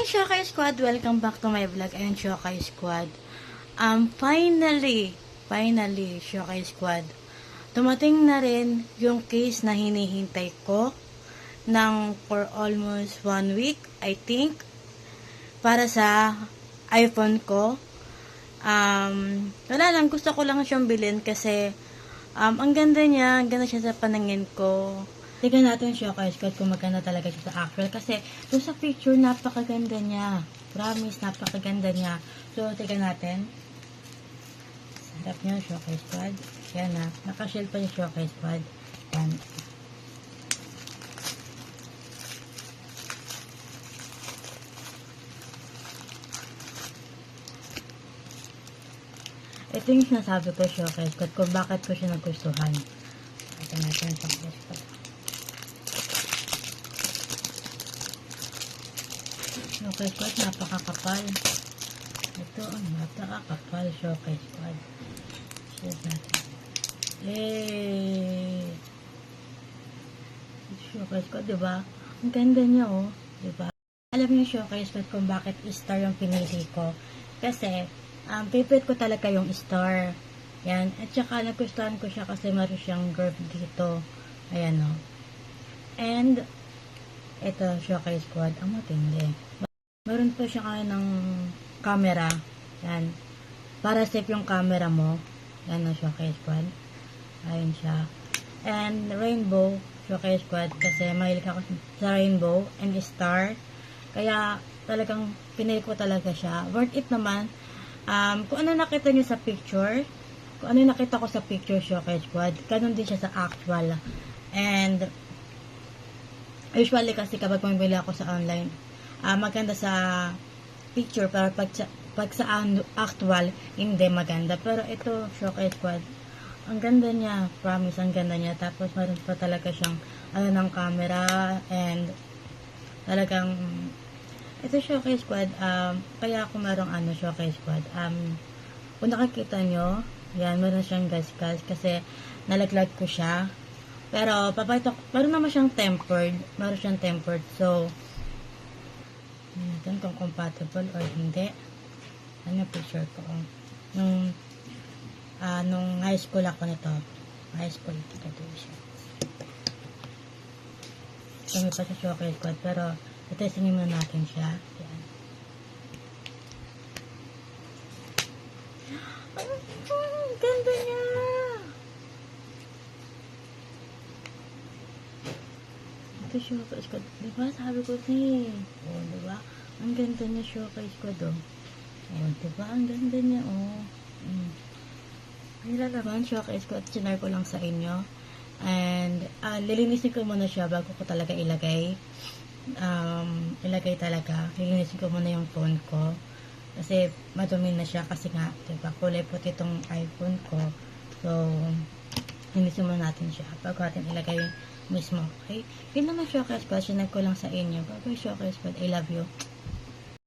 Shokay Squad! Welcome back to my vlog. Ayun, Shokay Squad. Finally, Shokay Squad. Dumating na rin yung case na hinihintay ko for almost 1 week, I think, para sa iPhone ko. Wala lang, gusto ko lang siyang bilhin kasi ang ganda niya, ang ganda siya sa paningin ko. Tignan natin siya guys, kung maganda talaga siya sa actual. Kasi doon sa picture, napakaganda niya. Promise, napakaganda niya. So, tignan natin. Sarap niya, Shokay Squad. Yan na. Nakashell pa yung Shokay Squad. Yan. Ito yung sinasabi ko, Shokay Squad, kung bakit ko siya nagustuhan. Tignan natin, Shokay Squad. Shokay Squad, napakakapal. Ito, napakakapal, Shokay Squad. Share natin. Yay! Shokay Squad, diba? Ang ganda niya, oh. Diba? Alam niyo, Shokay Squad, kung bakit star yung pinili ko. Kasi, favorite ko talaga yung star. Yan. At saka, nagustuhan ko siya kasi meron siyang curve dito. Ayan, oh. And, ito, Shokay Squad, ang matindi. Meron pa siya kaya ng camera. Yan. Para safe yung camera mo. Yan ang Shokay Squad. Ayun siya. And rainbow, Shokay Squad. Kasi mahilig ako sa rainbow and star. Kaya talagang pinili ko talaga siya. Worth it naman. Kung ano nakita niyo sa picture, kung ano nakita ko sa picture, Shokay Squad, ganun din siya sa actual. And usually kasi kapag bumibili ako sa online, maganda sa picture, pero pag sa actual, hindi maganda. Pero ito, Shokay Squad, ang ganda niya, promise, ang ganda niya. Tapos meron pa talaga siyang ng camera, and talagang ito, Shokay Squad, kaya ako merong Shokay Squad, kung nakikita nyo, yan, meron siyang gas-gas kasi nalaglag ko siya. Pero papayto, meron naman siyang tempered, so natin kung compatible or hindi. Ano picture ko? Nung high school ako nito. High school, ito siya. Kami pa sa Shokay Squad, pero itestingin muna natin siya. Yan. Ganda niya! Ito Shokay Squad. Diba? Sabi ko siya. O, diba? Ang ganda niya, Shokay Squad, oh. O, diba? Ang ganda niya, oh. Ayun naman, Shokay Squad. Sinare ko lang sa inyo. And, lilinisin ko muna siya bago ko talaga ilagay. Lilinisin ko muna yung phone ko. Kasi, madumi na siya. Kasi nga, diba? Kulay puti itong iPhone ko. So, linisin muna natin siya bago natin ilagay mismo. Okay? Yun naman, Shokay Squad. Sinare ko lang sa inyo. Bye-bye, Shokay Squad. I love you.